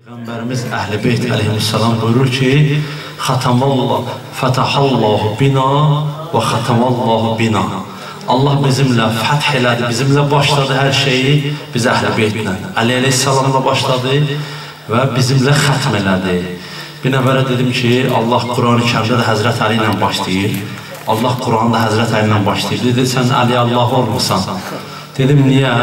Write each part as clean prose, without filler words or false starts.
Peyğəmbərimiz Əhl-i Beyt əleyhissalam buyurur ki, Xatamallah, fətahallahu bina və xatamallahu bina. Allah bizimlə fəth elədi, bizimlə başladı hər şeyi, biz Əhl-i Beytlə. Əli əleyhissalamla başladı və bizimlə xətm elədi. Bir nəfərə dedim ki, Allah Quran-ı Kərimdə də Həzrət Əli ilə başlayır. Allah Quran'da Həzrət Əli ilə başlayır. Dedi, sən Əli Allah olmursan. Dedim, niyə?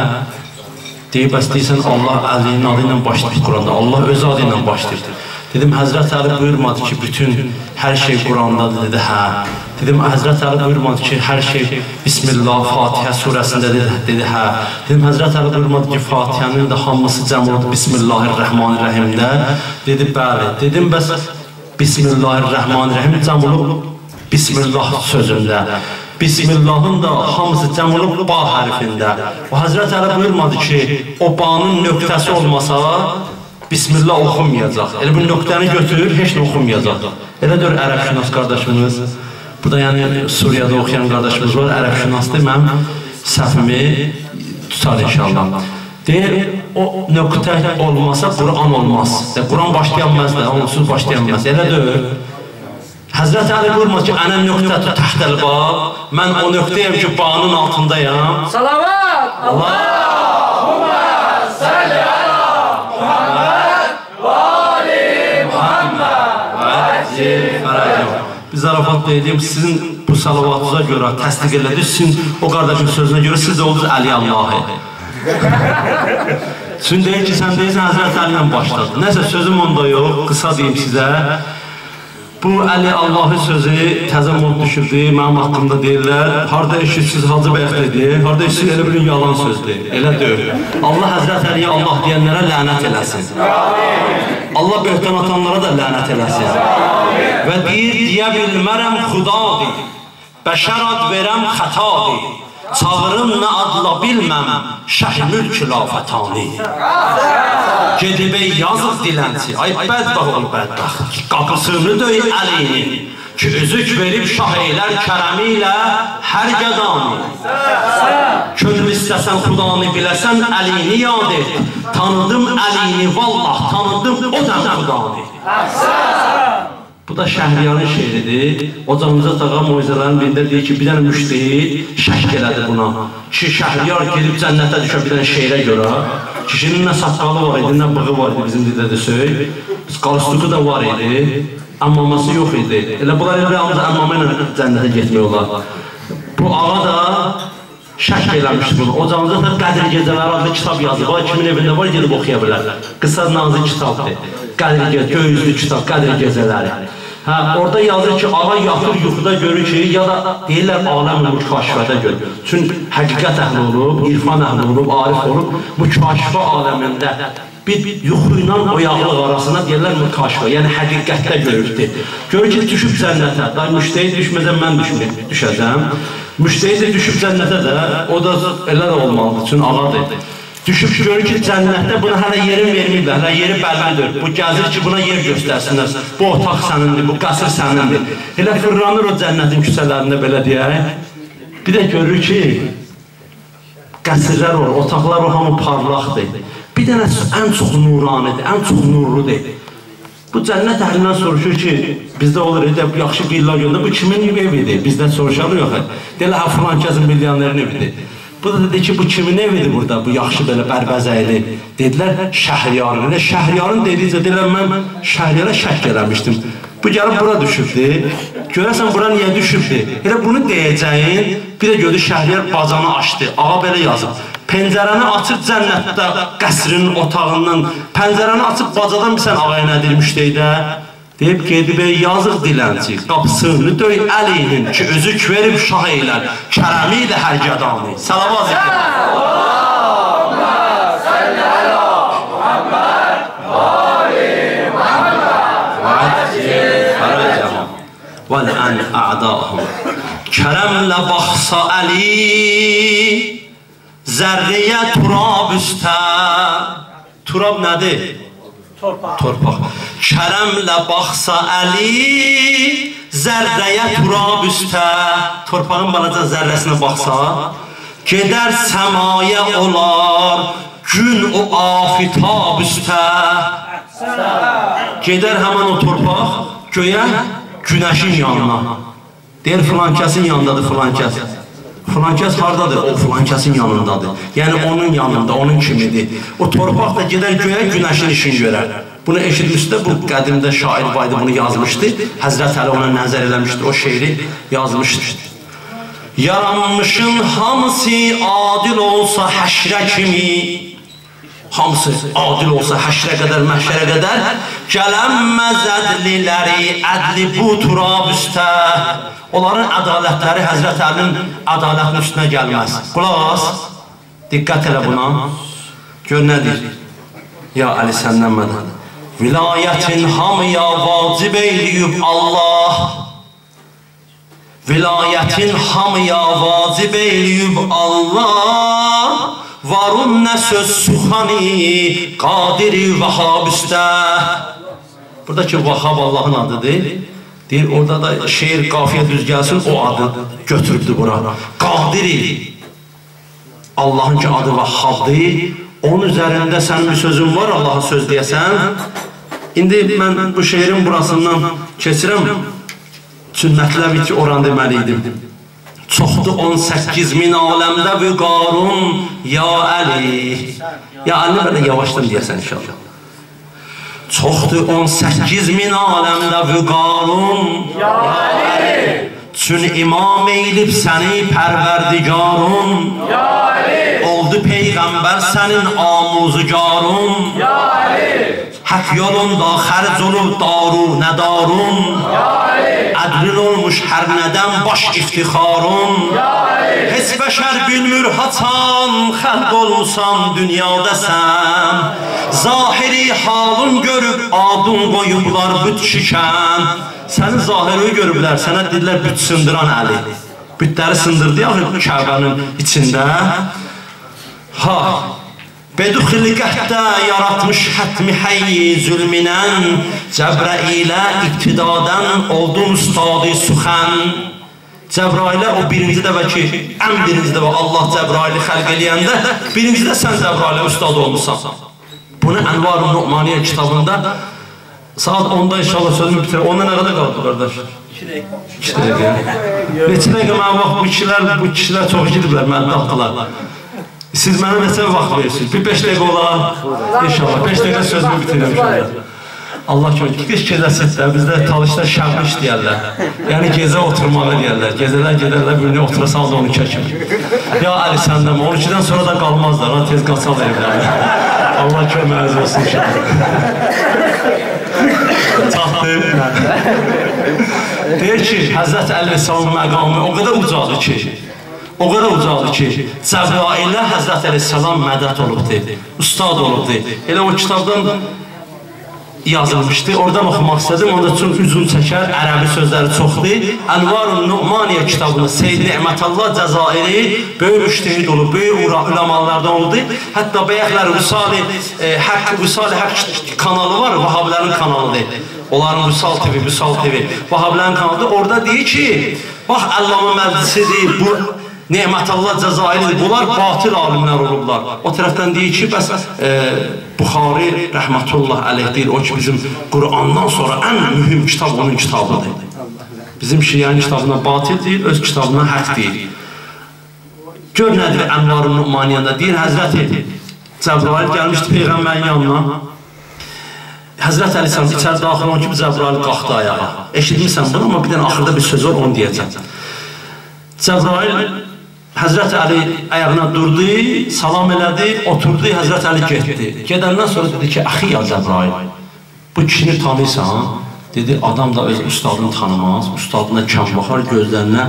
Deyib, bəs deyirsən, Allah Əlinin adı ilə başlayır Quranda. Allah öz adı ilə başlayır. Dedim, Həzrət Əli buyurmadı ki, bütün hər şey Qurandadır. Dedi, hə. Dedim, Həzrət Əli buyurmadı ki, hər şey Bismillah, Fatihə surəsində dedi, hə. Dedim, Həzrət Əli buyurmadı ki, Fatihənin də hamısı cəm oldu Bismillahirrahmanirrahimdə. Dedi, bəli. Dedim, bəs Bismillahirrahmanirrahim cəm olub Bismillah sözündə. Bismillahın da hamısı cəm olub ba hərfində. O Həzrət Əli buyurmadı ki, o banın nöqtəsi olmasa Bismillah oxunmayacaq. Elə bu nöqtəni götürür, heç nə oxunmayacaq. Elə dör ərəbşünas qardaşımız. Burada yəni Suriyada oxuyan qardaşımız var, ərəbşünasdır. Mən səhvimi tutar inşallah. Deyir, o nöqtə olmasa Quran olmaz. Quran başlayanməz də, onsuz başlayanməz. Elə dör. Həzrət Əli buyurmaz ki, ənə nöqtətü təxtəl bab, mən o nöqtəyəm ki, bağının altındayam. Salavat! Allahümmə səlli əla Muhammed və ali Muhammed və əcil fərəcəm. Biz Arafat deyiliyim, sizin bu salavatınıza görə təsdiq elədik, sizin o qardaşın sözünə görə siz də oldunuz Əli Allahı. Çünki deyir ki, sən deyirsən Həzrət Əli ilə başladı. Nəsə sözüm onda yox, qısa deyim sizə. Bu Əli Allahı sözü təzə mod düşürdü, mənim haqqımda deyirlər. Harada eşitsiz Hacı Bəyək dedi, harada eşitsiz elə bir yalan sözdür. Elə deyil. Allah Həzrət Əliyə Allah deyənlərə lənət eləsin. Allah böhtan atanlara da lənət eləsin. Və deyir, deyə bilmərəm xudadır, bəşər ad verəm xətadır. Çağırım nə adla bilməm, şəhmül külafətani. Gedib ey yazıq dilənçi, ay bədbəh ol bədbəx. Qapısını döy əlini, ki üzük verib şah eylər kərəmi ilə hər qədani. Könül istəsən xudanı biləsən, əlini yad et. Tanıdım əlini, vallah tanıdım o dəm xudanı. Bu da Şəhriyarın şeiridir. Ocağımıza tağa moizələrin birində deyir ki, bir dənə müştehid şək elədi buna. Ki, Şəhriyar gedib cənnətə düşə bir dənə şeirə görə. Kişinin nə saqqalı var idi, nə bığı var idi bizim dildə desək. Qalstuku da var idi, əmmaması yox idi. Elə bunlar elə yalnız əmmamə ilə cənnətə getmək olar. Bu ağa da şək eləmişdi bunu. Ocağımıza da Qədir Gecələri adlı kitab yazıb. Kimin evində var, gedib oxuya bilər. Qısa nazı kitabdır. Göğüzlü kitab, Qədir Gecələri. Orada yazır ki, ağa yatır yuxuda görür ki, ya da deyirlər aləm müşkaşifədə görür. Çünki həqiqət əhli olub, irfan əhli olub, arif olub, müşkaşifə aləmində bir yuxu ilə oyaqlıq arasında deyirlər müşkaşifə, yəni həqiqətdə görürdür. Görür ki, düşüb cənnətə, da müştehid düşmədən mən düşəcəm. Müştehid düşüb cənnətə də, o da elə də olmalıdır, çünki ağadır. Düşüb görür ki, cənnətdə buna hələ yerin vermirlər, hələ yeri bəllidir. Bu gəzir ki, buna yer göstərsinlər. Bu otaq sənindir, bu qasır sənindir. Elə fırlanır o cənnətin küçələrində belə deyək. Bir də görür ki, qəsirlər var, otaqlar o hamı parlaqdır. Bir dənə ən çox nuranidir, ən çox nurludur. Bu cənnət əhlindən soruşur ki, bizdə olur, yaxşı villa göndər, bu kimin evidir? Bizdən soruşarlı yox. Deyirlər, filan kəsin milyonerin evidir. Bu da dedi ki, bu kimin evidir burada, bu yaxşı belə bərbəzəyli. Dedilər, Şəhriyarın. Şəhriyarın dedikcə, dedilər, mən Şəhriyara şək eləmişdim. Bu gəlib bura düşübdür. Görəsən, bura niyə düşübdür? Elə bunu deyəcəyin, bir də gördü Şəhriyar bacanı açdı. Ağa belə yazıb. Pəncərəni açıb cənnətdə, qəsrinin otağından, pəncərəni açıb bacadan bir sən ağaya nə deyilmişdi də? Deyib, gedib ey yazıq dilənçi, qapısını döy əlinin ki, özük verib şah eylər, kərəmi ilə hər qədani. Salavat zikr. Allahümmə səlli əla Muhammed və ali Muhammed və əcil fərəcəm. Vələn ə'dahım. Kərəmlə baxsa Əli, zərriyə turab üstə. Turab nədir? Torpaq. Kərəmlə baxsa Əli, zərrəyə turab üstə. Torpağın balaca zərrəsinə baxsa, gedər səmaya olar gün o afitab üstə gedər həmən o torpaq göyə günəşin yanına. Deyir filan kəsin yanındadır filan kəs. Filan kəs haradadır? O filan kəsin yanındadır. Yəni onun yanında, onun kimidir. O torpaq da gedər göyə günəşin işini görər. Bunu eşitmişdə bu qədimdə şair Vaydı bunu yazmışdı. Həzrət Əli ona nəzər eləmişdi, o şeiri yazmışdı. Yaranmışın hamısı adil olsa həşrə kimi, hamısı adil olsa həşrə qədər, məhşərə qədər, gələnməz ədliləri, ədli bu turab üstə. Onların ədalətləri Həzrət Əlinin ədalətinin üstünə gəlməz. Qulaq as, diqqət elə buna. Gör nədir? Ya Əli səndən mədən. Vilayətin hamıya vacib eyləyib Allah. Vilayətin hamıya vacib eyləyib Allah. Varun nə söz suxani, qadiri vahab üstə. Buradakı vahab Allahın adıdır. Deyir, orada da şeir qafiyə düz gəlsin, o adı götürübdür bura. Qadiri, Allahın ki adı vahhabdır. Onun üzərində sənin bir sözün var, Allah'a söz deyəsən. İndi mən bu şeirin burasından keçirəm. Sünnətləbi ki, oran deməliydim. Çoxdur 18.000 aləmdə vüqarun, ya Əli. Ya Əli, belə yavaşdan deyəsən inşallah. Çoxdur 18.000 aləmdə vüqarun, ya Əli. Çün imam eylib səni pərverdigarun, ya Əli. Oldu Peyğəmbər sənin amuzugarun, ya Əli. Hak yolunda xərc olub daru nədarun, ya Əli. Ədlin olmuş hər nədən baş iftixarun, ya Əli. Heç bəşər bilmür haçan xəlq olmusan dünyadəsən. Zahiri halın görüb adın qoyublar büt şikən. Sənin zahiri görüblər, sənə dedilər büt sındıran Əli. Bütləri sındırdı ya Kəbənin içində. Ha, bedu xilqətdə yaratmış hətmi həyyi zülmünən, Cəbrailə ibtidadən oldu ustadı suxən. Cəbrailə o birinci dəvə ki, ən birinci dəvə Allah Cəbraili xəlq eləyəndə, birinci də sən Cəbrailə ustad olmuşsan. Bunu Ənvar-ı Nu'maniyyə kitabında saat 10'da inşallah sözümü bitirir. Onda nə qədər qaldı qardaş? 2 dəqiqə. Neçə dəqiqə mən vaxt bu kişilər çox gidiblər, məni tapdılar. Siz mənə neçə vaxt verirsiniz? Bir 5 dəqiqə olar inşallah. 5 dəqiqə sözümü bitirir inşallah. Allah kömək. Qış gecəsi də bizdə talışda şərq işləyərlər. Yəni gecə oturmalı deyərlər. Gecələr gedərlər, birini oturasal da onu çəkir. Ya Əli səndən 12'dən sonra da qalmazlar. Tez qaçal evlərlə. Allah köməyiniz olsun inşallah. Çatdı. Deyir ki, Həzrət Əli Əsəlam məqamı o qədər ucadır ki, Cəbrailə Həzrət Əli Əsəlam mədət olubdur, ustad olubdur. Elə o kitabdan yazılmışdı, oradan oxumaq istədim, onda çox üzün çəkər, ərəbi sözləri çoxdur. Ənvar-ı Nu'maniyyə kitabını Seyyid Ni'mətullah Cəzairi böyük müştehid olub, böyük ulamalardan oldu. Hətta bəyəklər Vüsal-i Haqq kanalı var, Vahabilərin kanalıdır. Onların Vüsal TV, Vahabilərin kanalıdır. Orada deyir ki, bax Əllamə Məclisidir, bu Ni'mətullah Cəzairidir, bunlar batil alimlər olublar. O tərəfdən deyir ki, bəs Buxari rəhmətullah əleyh deyir, o ki bizim Qur'andan sonra ən mühüm kitab onun kitabıdır. Bizim Şiənin kitabına batil deyir, öz kitabına haqq deyir. Gör nədir Ənvar-ı Nu'maniyyəndə deyir, Həzrəti Cəbrail gəlmişdi Peyğəmbərin yanına. Həzrət Əli Səlam içəri daxil olan kimi Cəbrail qalxdı ayağa. Eşitmirsən bunu, amma bir dənə axırda bir söz var, onu deyəcəm. Cəbrail Həzrət Əli ayağına durdu, salam elədi, oturdu, Həzrət Əli getdi. Gedəndən sonra dedi ki, əxi ya Cəbrail, bu kişini tanıysan, dedi, adam da öz ustadını tanımaz, ustadına kəm baxar, gözlərinə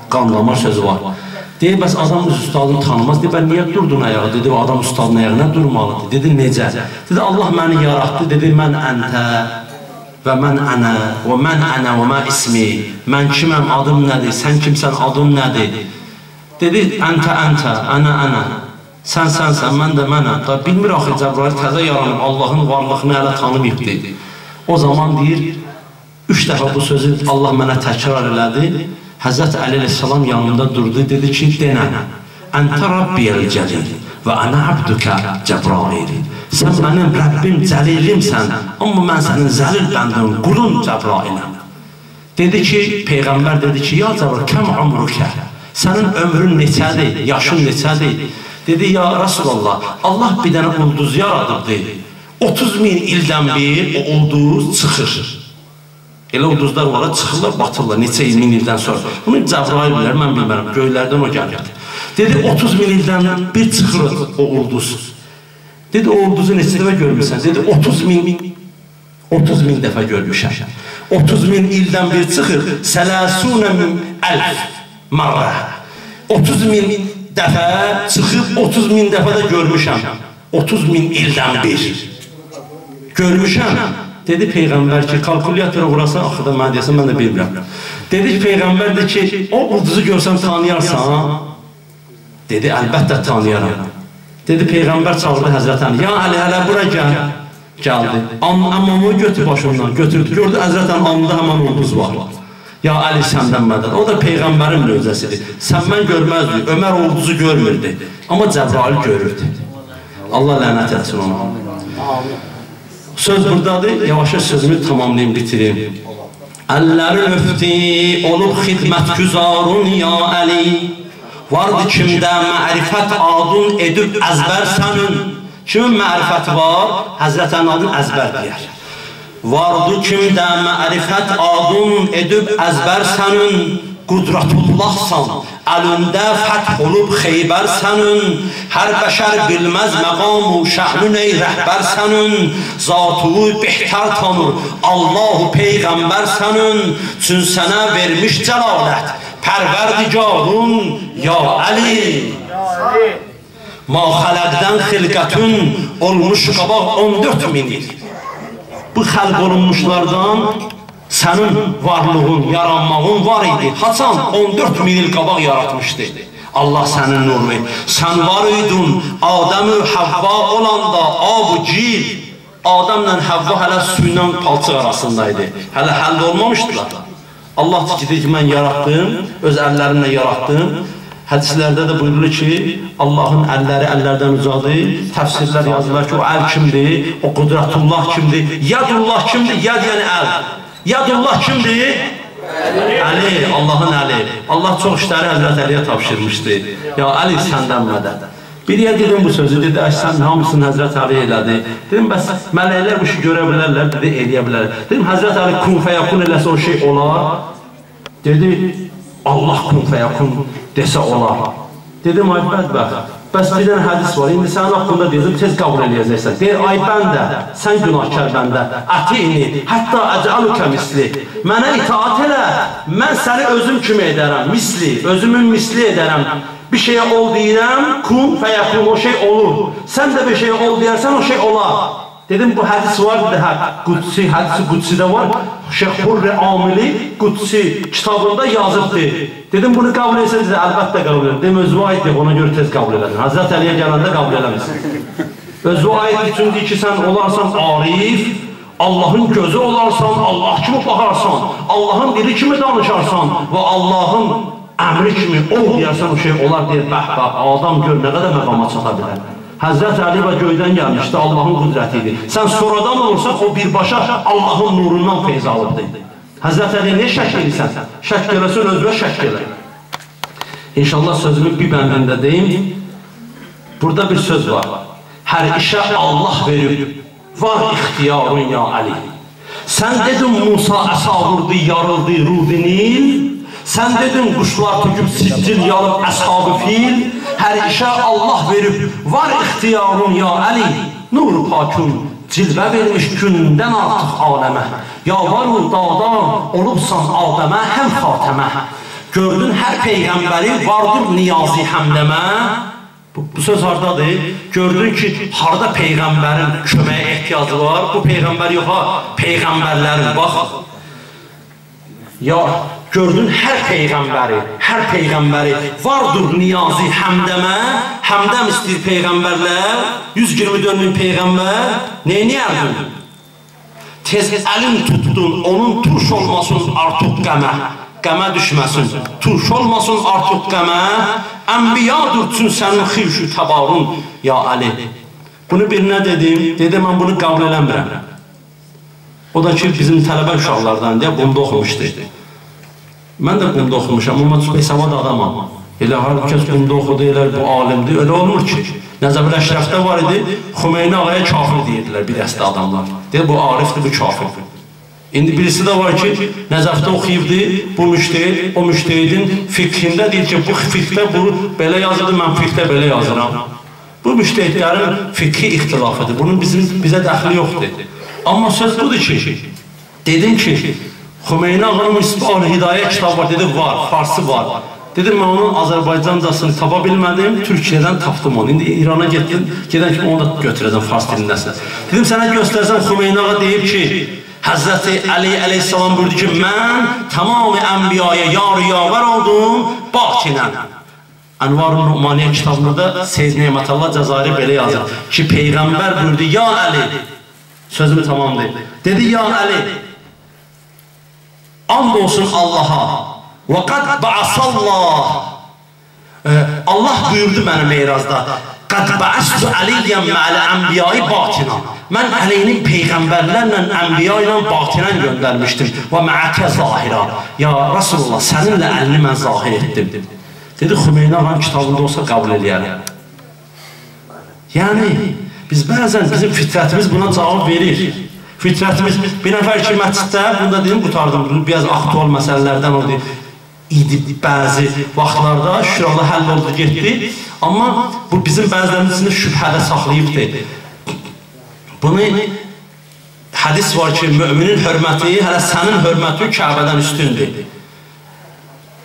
qan damar sözü var. Deyir, bəs adam öz ustadını tanımaz, deyir, bən niyə durdun ayağa, dedi, o adam ustadının ayağına durmalıdır, dedi, necə? Dedi, Allah məni yaratdı, dedi, mən əntə və mən ənə, və mən ənə və mən ismi, mən kiməm, adım nədir, sən kimsən, adım nədir? Dedi, əntə, ənə, sən, mən də mənəm. Da bilmir axı Cəbrail təzə yaranıb, Allahın varlığını hələ tanımayıbdır. O zaman deyir, 3 dəfə bu sözü Allah mənə təkrar elədi. Həzrət Əli Əsəlam yanında durdu, dedi ki, denə, əntə Rabbiyəl cəlil, və ana abduka Cəbrail. Sən mənim Rəbbim Cəlilimsən, amma mən sənin zəlil bəndin, qulun Cəbrailəm. Dedi ki, Peyğəmbər dedi ki, ya Cəbrail, kəm umrukə, sənin ömrün neçədir, yaşın neçədir? Dedi, ya Rasulallah, Allah bir dənə ulduz yaradıbdır. 30.000 ildən bir o ulduz çıxır. Elə ulduzlar var, çıxırlar, batırlar, neçə min ildən sonra. Bunu Cəbrail bilər, mən bilmərəm, göylərdən o gəlirdi. Dedi, 30.000 ildən bir çıxır o ulduz. Dedi, o ulduzu neçə dəfə görmüşsən? Dedi, 30.000 dəfə görmüşəm. 30.000 ildən bir çıxır, sələsunə əlf marra. 30.000 dəfə çıxıb, 30.000 dəfə də görmüşəm. 30.000 ildən bir. Görmüşəm. Dedi Peyğəmbər ki, kalkulyatora vurasa, axı da mən deyəsən, mən də bilmirəm. Dedi ki, Peyğəmbər de ki, o ulduzu görsən tanıyarsan. Dedi, əlbəttə tanıyaram. Dedi, Peyğəmbər çağırdı Həzrət Əli. Ya Əli, hələ bura gəl. Gəldi. Amma götür başından, götürdü. Gördü, Həzrət Əli anında həmən ulduz var. Ya Əli, səndən mədən. O da Peyğəmbərin möcüzəsidir. Sən mən görməzdi. Ömər ulduzu görmürdü. Amma Cəbrail görürdü. Allah lənət etsin ona. Söz buradadır, yavaş sözümü tamamlayayım, bitireyim. Əllərin öfti, olub xidmətgüzarun ya Əli. Vardı kimdə mərifət adın edib əzbər sənin. Kimin mərifəti var? Həzrət Əlinin əzbər deyər. Vardı kimdə mərifət adın edib əzbər sənin. Qudratullahsan, əlində fəth olub Xeybər sənin. Hər bəşər bilməz məqamu şəhnün ey rəhbər sənin. Zatuvu behtər tanır, Allahu Peyğəmbər sənin. Çün sənə vermiş cəlalət, pərverdigarun ya Əli. Ma xələqdən xilqətün olmuş qabaq 14.000 il. Bu xəlq olunmuşlardan sənin varlığın, yaranmağın var idi. Haçan 14.000 il qabaq yaratmışdı. Allah sənin nurunu. Sən var idin, Adəm-ü Həvva olanda ab-ı cil. Adəmlə Həvva hələ suyla palçıq arasındaydı. Hələ həll olmamışdılar. Allah deyir ki, mən yaratdım, öz əllərimlə yaratdım. Hədislərdə də buyurulur ki, Allahın əlləri əllərdən ucadır. Təfsirlər yazırlar ki, o əl kimdir, o qudratullah kimdir, yadullah kimdir, yad yəni əl. Yadullah kimdir? Əli, Allahın Əli. Allah çox işləri Həzrət Əliyə tapşırmışdı. Ya Əli, səndən mədəd. Biriyə dedim bu sözü, dedi, sən hamısını Həzrət Əli elədi. Dedim, bəs mələklər bu işi görə bilərlər, dedi, eləyə bilərlər. Dedim, Həzrət Əli kun fəyakun eləsə o şey olar. Dedi, Allah kun fəyakun desə olar. Dedim, ay bədbəxt. Bəs bir dənə hədis var, indi sənin haqqında deyəcəm, tez qəbul eləyəcəksən. Deyir, ay bəndə, sən günahkar bəndə, ətini, hətta əcəalükə misli. Mənə itaat elə, mən səni özüm kimi edərəm, misli, özümün misli edərəm. Bir şeyə ol deyirəm, kun fəyəkun, o şey olur. Sən də bir şeyə ol deyərsən, o şey olar. Dedim, bu hədis var, Qudsi, hədisi Qudsidə var. Şeyx Hurri Amili Qudsi kitabında yazıbdır. Dedim, bunu qəbul etsəniz, əlbəttə qəbul edin. Dedim, özü aiddir, ona görə tez qəbul edin. Həzrət Əliyə gələndə qəbul eləmişsin. Özü aiddir, çünki ki, sən olarsan arif, Allahın gözü olarsan, Allah kimi baxarsan, Allahın dili kimi danışarsan və Allahın əmri kimi ol deyərsən, o şey olar deyir, bəh-bəh, adam gör, nə qədər məqama çata bilər. Həzrət Əli və göydən gəlmişdi, Allahın qüdrəti idi. Sən sonradan olursan, o birbaşa Allahın nurundan feyz alıbdır. Həzrət Əli niyə şək edirsən? Şək eləsən, özünə şək elə. İnşallah sözümü bir bəndində deyim. Burada bir söz var. Hər işə Allah verib, var ixtiyarın ya Əli. Sən dedin Musa əsa vurdu, yarıldı Rudinil. Sən dedin quşlar tüküb siccil yalıb əshab-ı fil. Hər işə Allah verib, var ixtiyarın ya Əli. Nur-u pakun cilvə vermiş gündən artıq aləmə. Yalvarı dağda olubsan Adəmə həm xatəmə. Gördün hər peyğəmbəri vardır niyazi həmdəmə. Bu söz hardadır? Gördün ki, harada peyğəmbərin köməyə ehtiyacı var? Bu peyğəmbər yox ha, peyğəmbərlərin, bax. Ya, gördün hər peyğəmbəri vardır niyazi həmdəmə. Həmdəm istəyir peyğəmbərlər, 124 min peyğəmbər, neyniyərdin? Tez əlin tutdun, onun turş olmasın artıq qəmə. Qəmə düşməsin, turş olmasın artıq qəmə. Ənbiyadır üçün sənin xivşü təbarun, ya Ali. Bunu birinə dedim, mən bunu qəbul eləmirəm. O da ki, bizim tələbə uşaqlardan deyə qumda oxumuşdu. Mən də qumda oxumuşam, amma besavad adamam. Elə hər kəs qumda oxudu, elə bu alimdir, elə olmur ki. Nəcəbül Əşrəfdə var idi, Xümeyni ağaya kafir deyirdilər bir dəstə adamlar. Deyir, bu arifdir, bu kafirdir. İndi birisi də var ki, Nəcəfdə oxuyubdur, bu müştehid, o müştehidin fiqhində deyir ki, bu fiqhdə bu belə yazılır, mən fiqhdə belə yazıram. Bu müştehidlərin fiqhi ixtilafıdır, bunun bizə dəxli yoxdur. Amma söz budur ki, dedim ki, Xümeyni ağanın Misbah-ül Hidayə kitabı var, dedim, var, farsı var. Dedim, mən onun Azərbaycancasını tapa bilmədim, Türkiyədən tapdım onu. İndi İrana gedən kimi onu da götürəcəm fars dilindəsin. Dedim, sənə göstərsəm, Xümeyni ağa deyib ki, Həzrəti Əli əleyhissalam buyurdu ki, mən tamamı ənbiyaya yar-yavər oldum, batinən. Ənvar-ı Numaniyyə kitabında da Seyyid Neymətullah Cəzairi belə yazır ki, Peyğəmbər buyurdu, ya Əli, sözüm tamamdır, dedi, ya Əli, and olsun Allaha, və qad ba'asallah, Allah buyurdu mənə Meyrazda, qad ba'astu əliyyən mə'lə ənbiyayı batinən. Mən Əliyinin Peyğəmbərlərlə, ənbiya ilə batinən göndərmişdim. Və mə'əkə zahirə. Ya Rasulullah, səninlə əlini mən zahir etdim. Dedi, Xümeyni ağanın kitabında olsa qəbul eləyərəm. Yəni, biz bəzən bizim fitrətimiz buna cavab verir. Fitrətimiz, bir nəfər ki, məsciddə, bunda dedim, qutardım, biraz aktual məsələlərdən oldu. İdi bəzi vaxtlarda, şükür Allah həll oldu, getdi. Amma bu bizim bəzilərimizin şübhədə saxlayıbdır. Bunu hədis var ki, müminin hörməti hələ sənin hörməti Kəbədən üstündür.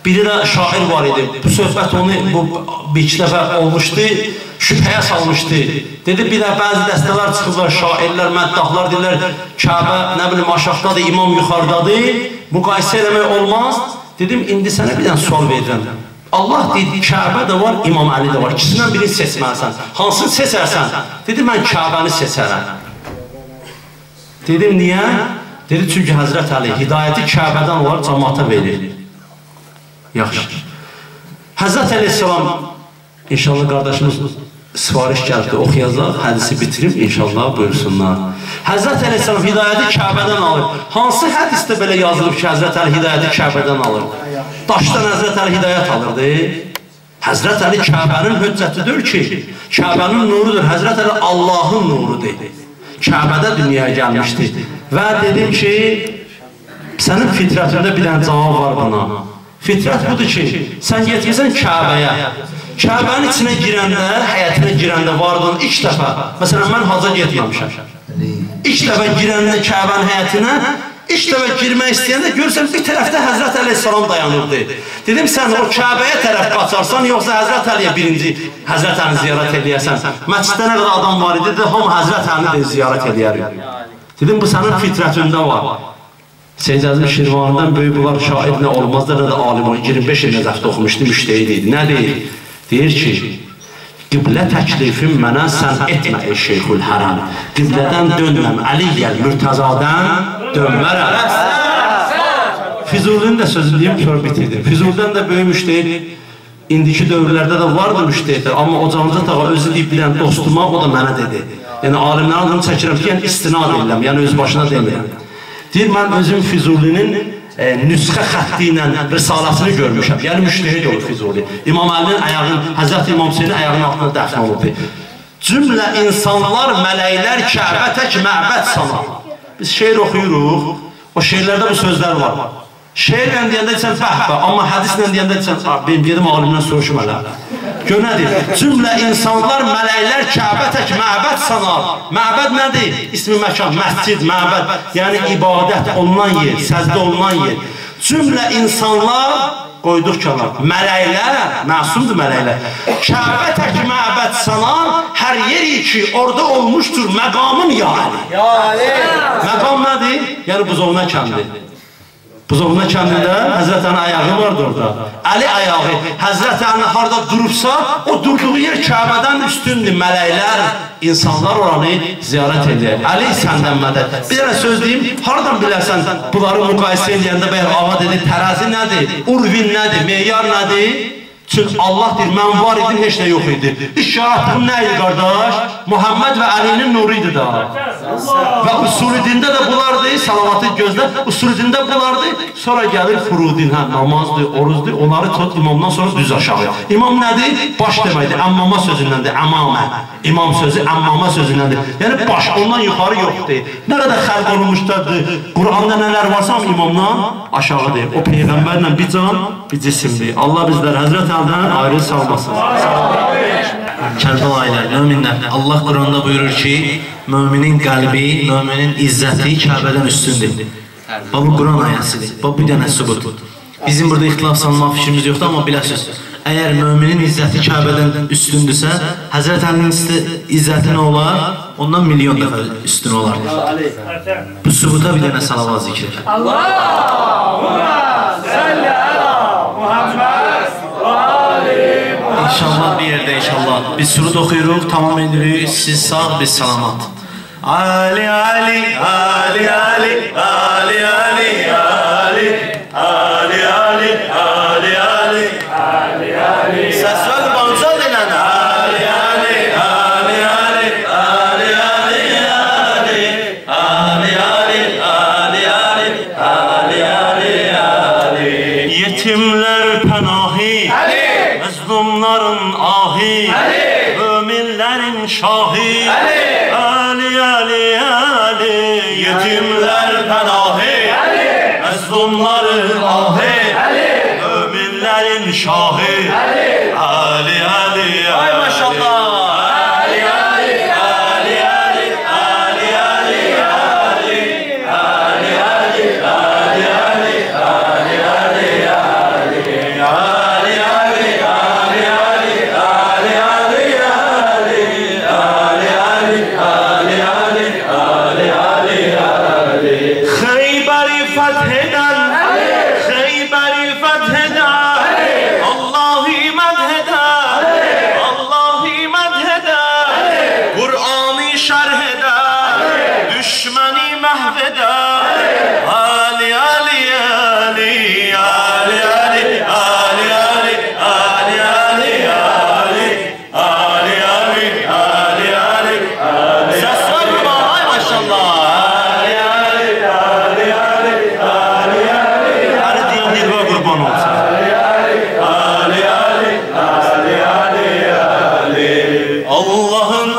Biri də şair var idi. Bu söhbət onu bir iki dəfə olmuşdu, şübhəyə salmışdı. Dedi, bir də bəzi dəstələr çıxırlar, şairlər, məddahlar deyirlər, Kəbə, nə bilim, aşağıdadır, imam yuxarıdadır, müqayisə eləmək olmaz. Dedim, indi sənə bir dənə sual verirəm. Allah dedi, Kəbə də var, İmam Əli də var. İkisindən birini seçməlisən. Hansını seçərsən? Dedi, mən Kəbəni seçərəm. Dedim, niyə? Dedi, çünki Həzrət Əli hidayəti Kəbədən olaraq cəmaata verir. Yaxşı. Həzrət Əleyhisselam, inşallah qardaşımız sifariş gəldi, oxuyacaq, hədisi bitirib, inşallah buyursunlar. Həzrət Əleyhisselam hidayəti Kəbədən alır. Hansı hədisdə belə yazılıb ki, Həzrət Əli hidayəti Kəbədən alır? Daşdan Həzrət Əli hidayət alırdı. Həzrət Əli Kəbənin hüccətidir ki, Kəbənin nurudur. Həzrət Əli Allahın nurudur. Kəbədə dünyaya gəlmişdir. Və dedim ki, sənin fitrətində bir dənə cavab var buna. Fitrət budur ki, sən getmirsən Kəbəyə. Kəbənin içinə girəndə, həyətinə girəndə vardın ilk dəfə. Məsələn, mən haca getməmişəm. İlk dəfə girəndə Kəbənin həyətinə, ilk dəfə girmək istəyəndə görürsən, bir tərəfdə Həzrət Əleyhisselam dayanırdı. Dedim, sən o Kəbəyə tərəf qaçarsan, yoxsa Həzrət Əliyə birinci Həzrət Əlini ziyarət edəyəsən. Məsciddə nə qədər adam var idi, hamı Həzrət Əlini də ziyarət edəyərik. Dedim, bu sənin fitrətində var. Seyyid Əzim Şirvanından böyük bunlar şair nə olmazdır, nə də alim o. 25 il Nəcəfdə oxumuşdu, müştehid idi. Nə deyir? Deyir ki, qiblə təklifim mənə sən etmə ey Şeyxül Hərəm. Qiblədən dönməm, Əli gəl, Mürtəzadən dönmərəm. Füzulinin də sözü deyim, kör bitirdim. Füzuldən də böyük müştehid, indiki dövrlərdə də vardı müştehidlər. Amma Ocağınca tağa özü deyib bilən dostuma, o da mənə dedi. Yəni, alimlərin adını çəkirəm ki, istinad edirəm, yəni öz başına demirəm. Deyir, mən özüm Füzulinin nüsxə xətti ilə risalasını görmüşəm. Yəni, müştehid olur Füzuli. İmam Əlinin ayağın, Həzrət İmam Hüseynin ayağının altında dəfn olurdu. Cümlə insanlar, mələklər Kəbə tək məbəd sanar. Biz şeir oxuyuruq, o şeirlərdə bu sözlər var. Şeirlə deyəndə deyəsən bəhbə, amma hədislə deyəndə deyəsən, benim gedim alimdən soruşum hələ. Gör nədir? Cümlə insanlar, mələklər Kəbə tək məbəd sanar. Məbəd nədir? İsmi məkan, məscid, məbəd. Yəni ibadət olunan yer, səzdə olunan yer. Cümlə insanlar, qoyduq kənar, mələklər, məsumdur mələklər. Kəbə tək məbəd sanar, hər yeri ki, orada olmuşdur məqamın ya Ali. Məqam nədir? Yəni buzovna kəndi. Buzovna kəndində Həzrət Əlinin ayağı vardı orada. Əli ayağı, Həzrət Əlinin harada durubsa, o durduğu yer Kəbədən üstündür. Mələklər, insanlar oranı ziyarət edir. Əli səndən mədəd. Bir dənə söz deyim, haradan bilərsən bunları müqayisə edəndə bəyər ağa dedi, tərəzi nədir, urvin nədir, meyar nədir? Çünki Allah deyir, mən var idim, heç nə yox idi. İş yaratdığım nə idi, qardaş? Muhammed və Əlinin nuru idi da. Və usulü dində də bunlardır, salavatı gözlə, usulü dində bunlardır. Sonra gəlir furudin, namazdır, oruzdur, onları tut imamdan sonra düz aşağı. İmam nədir? Baş deməkdir, əmmama sözündəndir, əmamə. İmam sözü əmmama sözündəndir. Yəni baş, ondan yuxarı yoxdur. Nə qədər xəlq olunmuşlardır, Qur'anda nələr varsa imamdan aşağıdır. O Peyğəmbərlə bir can, bir cisimdir. Allah bizlər Həzrət Əldən ayrı salmasın. Kərbəlaylar, möminlər, Allah Quranda buyurur ki, müminin qəlbi, müminin izzəti Kəbədən üstündür. Bu Quran ayəsidir, bu bir dənə sübut. Bizim burada ixtilaf sanmaq fikrimiz yoxdur, amma biləsiniz, əgər müminin izzəti Kəbədən üstündürsə, Həzrət Əlinin izzəti nə olar? Ondan milyon dəfə üstün olar. Bu sübuta bir dənə salavat zikr edin. Allahümme salli ala Muhammed və ali Muhammed. İnşallah bir yerdə inşallah. Biz surud oxuyuruq, tamam edirik. Siz sağ, biz salamat. Ali, Ali, Ali, Ali, Ali, Ali, Ali, Ali, Ali, Ali, Ali, Ali, Ali. Səs var, banca denən. Ali, Ali, Ali, Ali, Ali, Ali, Ali, Ali, Ali, Ali, Ali, Ali, Ali. Yetimlər pənahi, məzlumların ahi, möminlərin şahi, Ali, Ali, Ali. Yetimlər pənahi, məzlumların ahi, möminlərin şahi, Ali, Ali, Ali. Ay maşallah. Ali, Ali, Ali, Ali, Ali, Ali, Ali, Ali, Ali, Ali, Ali, Ali, Ali,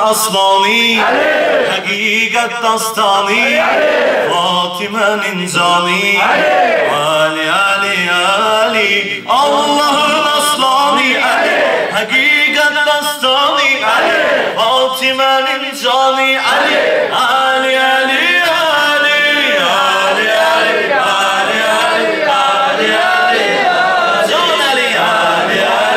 Asmani, həqiqət dastani, Fatimənin cani, Ali, Ali, Ali. Allahın aslani, həqiqət dastani, Fatimənin cani, Ali, Ali, Ali, Ali, Ali, Ali, Ali, Ali, Ali, Can Ali, Ali, Ali,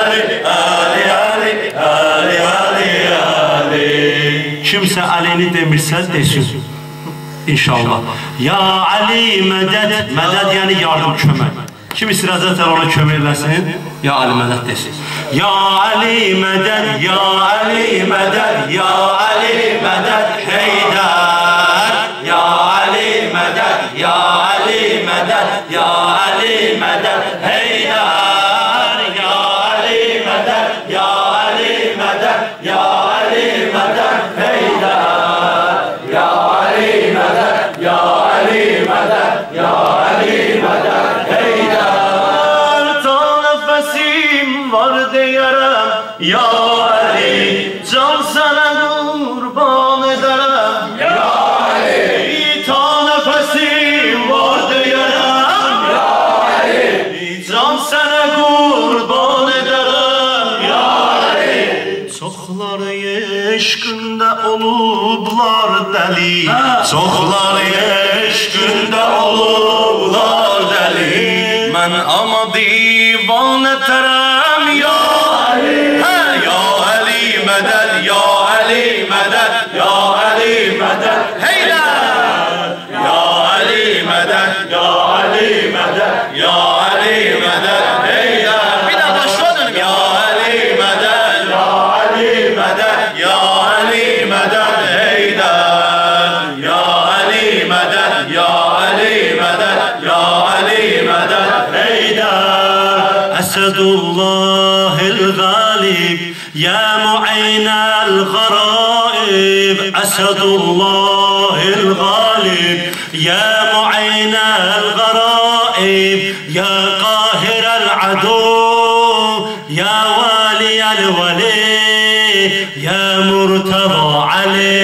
Ali, Ali, Ali, Ali, Ali. Kimsə Əlini demirsə desin. İnşallah. Ya Ali mədəd, mədəd yəni yardım, kömək. Kim istəyir Həzrət Əli ona kömək eləsin? Ya Ali mədəd desin. Ya Ali mədəd, Ya Ali mədəd, Ya Ali mədəd, Heydər. Ya Ali mədəd, Ya Ali mədəd, Ya Ali mədəd, Heydər. Ya Ali mədəd, Ya Ali mədəd, Ya Ali mədəd, Heydər. Ya Ali mədəd, Ya Ali mədəd, Ya Ali mədəd, Heydər. Ta nəfəsim var deyərəm, Ya Ali, can sənə qurban edərəm, Ya Ali. Ta nəfəsim var deyərəm, Ya Ali, can sənə qurban edərəm, Ya Ali. Çoxları eşqində olublar dəli, çoxları eşqində olublar dəli. Mən amma divanə tərəm, Ya Ali, Ya Ali mədəd, Ya Ali mədəd, Ya Ali mədəd, Heydər. Ya Ali mədəd, Ya Ali mədəd, Ya Ali mədəd, Heydər. Bir də başla dönüm. Ya Ali mədəd, Ya Ali mədəd, Ya Ali mədəd, Esedullahil galib, ya mu'inal garaib. Esedullahil galib, ya mu'inal garaib. Ya qahirel adu, ya waliyel veli, ya murtada Ali.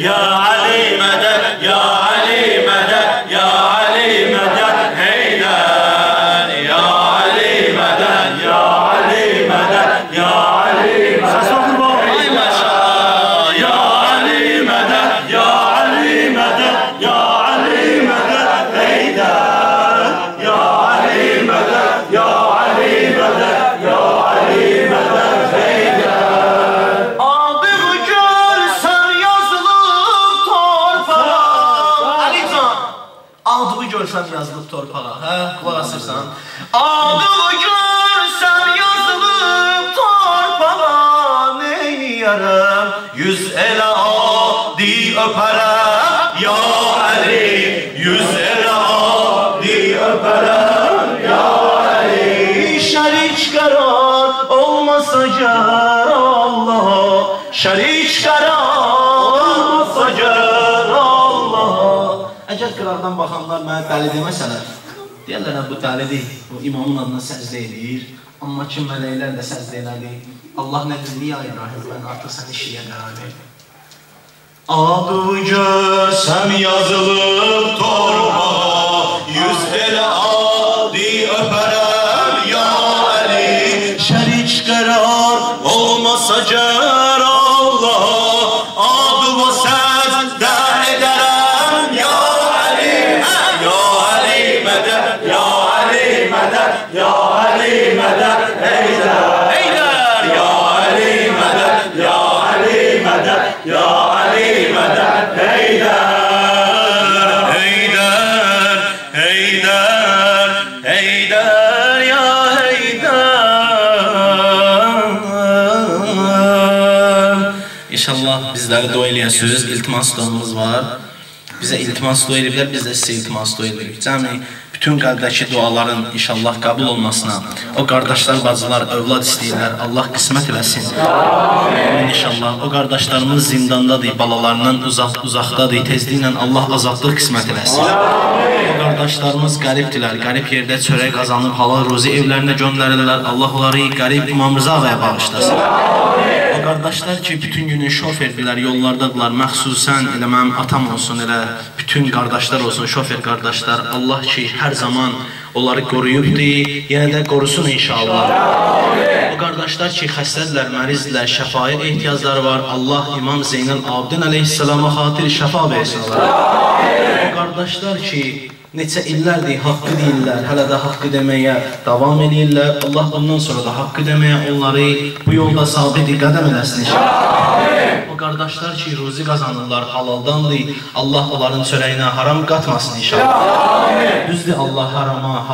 Ya Ali meded, ya Ali meded, ya Ali meded. Heydar, ya Ali meded, ya Ali meded, ya Ali meded. Ay maşallah, ya Ali meded, ya Ali meded, ya Ali meded. Heydar, ya Ali meded, ya Ali meded, ya Ali meded. Heydar. Adımı görsen yazılıp torpağa. Alican, adımı görsən yazılıb torpağa, hə? Qulaq asırsan. Adımı görsen yazılıp torpağa, neyleyerem? Yüz ele adi öperem, ya Ali. Yüz ele adi öperem, ya Ali. Şerik karar olmasa cer Allah, şerik karar olmasa cer Allah. Əgər qıraqdan baxanlar mənə dəli deməsələr, deyərlər bu dəlidir, bu imamın adına səcdə edir, amma ki mələklər də səcdə elədir. Allah nə dedi, ya İbrahim, mən artıq səni şiyə qərar verdim. Adı görsem yazılıp torpağa, yüz ele adi öperem, ya Ali. Şerik karar olmasa cer Allah, adıma secde ederem, ya Ali. Ya Ali meded, ya Ali meded, ya Ali meded. Heydar, Heydar. Ya Ali meded, ya Ali meded, ya Ali meded. Heydar, Heydar, Heydar, Heydar, ya Heydar. İnşallah bizləri dua eləyəsiniz, iltimas duamız var. Bizə iltimas dua ediblər, biz də sizə iltimas dua edirik. Cəmi bütün qəlbdəki duaların inşallah qəbul olmasına, o qardaşlar, bacılar, övlad istəyirlər, Allah qismət eləsin. Amin. İnşallah o qardaşlarımız zindandadır, balalarından uzaqdadır, tezliklə Allah azadlıq qismət eləsin. Amin. O qardaşlarımız qəribdirlər, qərib yerdə çörək qazanıb, halal ruzi evlərinə göndərirlər, Allah onları qərib İmam Rıza ağaya bağışlasın. O qardaşlar ki, bütün günü şoferdirlər, yollardadılar, məxsusən elə mənim atam olsun, elə bütün qardaşlar olsun, şofer qardaşlar, Allah ki, hər zaman onları qoruyubdur, yenə də qorusun inşallah. O qardaşlar ki, xəstədirlər, mərizdirlər, şəfaya ehtiyacları var, Allah İmam Zeynəl Abidin əleyhissalama xatir şəfa versin. O qardaşlar ki, neçə illərdir haqqı deyirlər, hələ də haqqı deməyə davam edirlər. Allah bundan sonra da haqqı deməyə onları bu yolda sabit qədəm eləsin inşallah. O qardaşlar ki, ruzi qazanırlar, halaldandır. Allah onların çörəyinə haram qatmasın inşallah. Düzdür, Allah harama,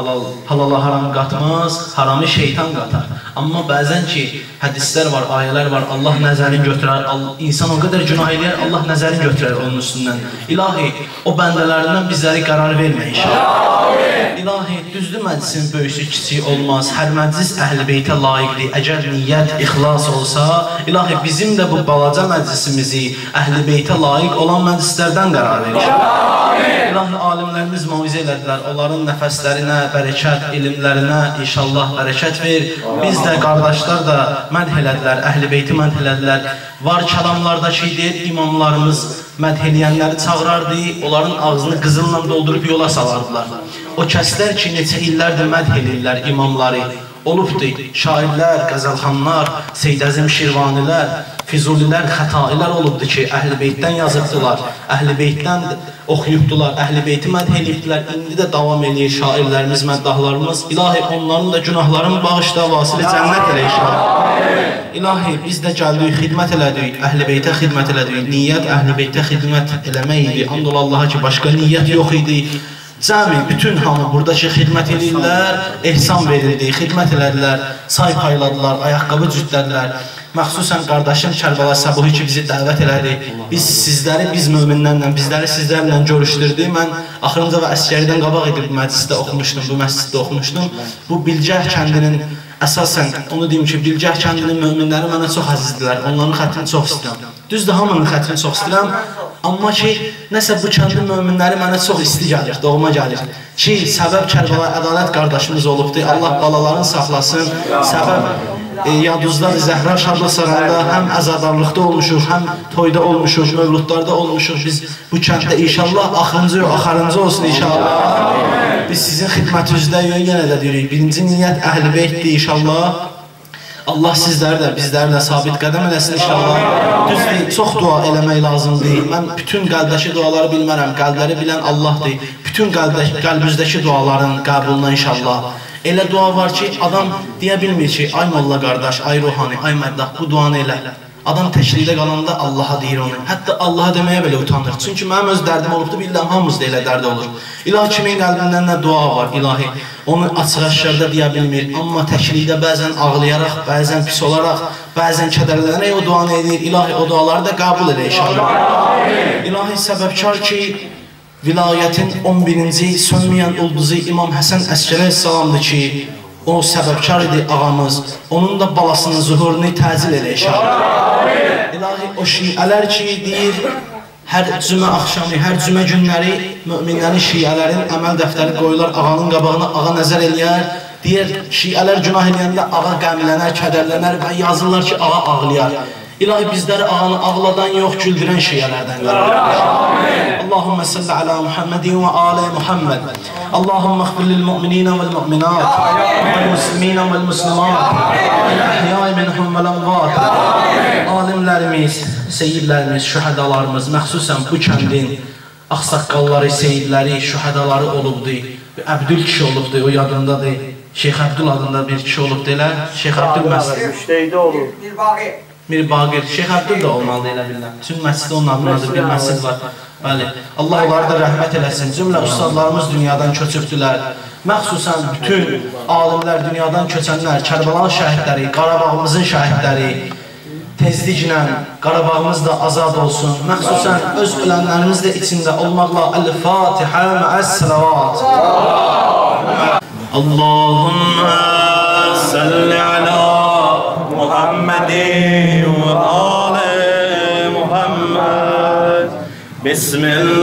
halala haram qatmaz, haramı şeytan qatar. Amma bəzən ki, hədislər var, ayələr var, Allah nəzərini götürər, insan o qədər günah eləyər, Allah nəzərini götürər onun üstündən. İlahi, o bəndələrindən bizləri qərar vermə inşallah. İlahi, düzdür məclisin böyüsü kiçik olmaz, hər məclis əhl-i beytə layiqdir. Əgər niyyət, ixlas olsa, İlahi, bizim də bu balaca məclisimizi əhl-i beytə layiq olan məclislərdən qərar verir. İlahi, alimlərimiz mavizə elədilər, onların nəfəslərinə, bərəkət, ilimlərinə inşallah bərəkət ver. Biz də, qardaşlar da mədh elədilər, əhl-i beyti mədh elədilər. Var kəlamlardakı deyir, imamlarımız mədh eləyənləri çağırardı, onların ağzını qızılla doldurub yola salardılar. O kəslər ki, neçə illərdir mədh eləyirlər imamları, olubdur, şairlər, qəzəlxanlar, Seyd Əzim Şirvanilər, Füzulilər, xətailər olubdur ki, əhl-i beytdən yazıbdılar, əhl-i beytdən oxuyubdular, əhl-i beyti mədh eləyibdilər, indi də davam eləyir şairlərimiz, məddahlarımız. İlahi, onların da günahlarını bağışla, vasili cənnət elə inşallah. İlahi, biz də gəldik, xidmət elədik, əhl-i beytə xidmət elədik, niyyət əhl-i beytə xidmət eləmək idi, andol Allaha ki, başqa niyyət yox idi. Cəmi, bütün hamı buradakı xidmət edirlər, ehsan verildi, xidmət elədilər, say payladılar, ayaqqabı cütdədilər. Məxsusən qardaşım Kərbəla Səbuhi ki, bizi dəvət elədi. Biz sizləri, biz möminlərlə, bizləri sizlərlə görüşdürdü. Mən axırıncı və əskəridən qabaq edib məclisdə oxumuşdum, bu məsciddə oxumuşdum. Bu Bilgəh kəndinin əsasən, onu deyim ki, Bilgəh kəndinin möminləri mənə çox əzizdirlər, onların xətrini çox istəyirəm. Düzdür, hamının xətrini çox istəyirəm, amma ki, nəsə bu kəndin möminləri mənə çox isti gəlir, doğma gəlir. Ki, səbəb Kərbəlayi Ədalət qardaşımız olubdur, Allah balalarını saxlasın, səbəb Yaduzlar Zəhra Şadlıq sarayında həm əzadarlıqda olmuşuq, həm toyda olmuşuq, mövludlarda olmuşuq. Biz bu kənddə inşallah axırıncı olsun inşallah. Biz sizin xidmətinizdə yenə də deyirik. Birinci niyyət Əhl-i Beytdir inşallah. Allah sizləri də, bizləri də sabit qədəm eləsin inşallah. Düzdür, çox dua eləmək lazımdır. Mən bütün qəlbdəki duaları bilmərəm, qəlbləri bilən Allahdır. Bütün qəlbimizdəki duaların qəbuluna inşallah. Elə dua var ki, adam deyə bilmir ki, ay molla qardaş, ay ruhani, ay məddah, bu duanı elə. Adam təklikdə qalanda Allaha deyir onu. Hətta Allaha deməyə belə utanır. Çünki mənim öz dərdim olubdur, bilirəm, hamımızda elə dərd olur. İlahi kimin qəlbindən nə dua var, ilahi. Onu açıq-aşkarda deyə bilmir. Amma təklikdə bəzən ağlayaraq, bəzən pis olaraq, bəzən kədərlənərək o duanı edir. İlahi o duaları da qəbul edir inşallah. İlahi səbəbkar ki, vilayətin 11-ci sönməyən ulduzu İmam Həsən Əskəri Əssalamdır ki, o səbəbkar idi ağamız. Onun da balasının zuhurunu təcil edir inşallah. İlahi o şiələr ki, deyir, hər cümə axşamı, hər cümə günləri möminlərin, şiələrin əməl dəftəri qoyular ağanın qabağına, ağa nəzər eləyər. Deyir, şiələr günah eləyəndə ağa qəmlənər, kədərlənər və yazırlar ki, ağa ağlayar. İlahi bizləri ağanı ağladan yox, güldürən şiələrdən qarabır. Allahümme salli ala Muhammedin və alə Muhammed. Allahümme xfir lil-mu'minina vel-mu'minat, vel-muslimina vel-muslimat, vel-əhyai minhum vel-amvat. Alimlərimiz, seyyidlərimiz, şühədalarımız, məxsusən bu kəndin axsaqqalları, seyyidləri, şühədaları olubdur. Əbdül kişi olubdur, o yadındadır. Şeyx Əbdül adında bir kişi olubdur, elə. Şeyx Əbdül məsələ. Müştəydə olur. Mir Baqir, Şeyx Əbdül də olmalı elə bilirəm. Çünki məsciddə onun adındadır, bir məscid var. Bəli, Allah onları da rəhmət eləsin. Cümlə ustadlarımız dünyadan köçübdülər. Məxsusən bütün alimlər dünyadan köçənlər, Kərbəlanın şəhidləri, Qarabağımızın şəhidləri, tezliklə Qarabağımız da azad olsun. Məxsusən öz ölənlərimiz də içində olmaqla Əl-Fatihə məəs-səlavat. Allahümmə salli alə Muhammedin və alə Muhammed. Bismillah.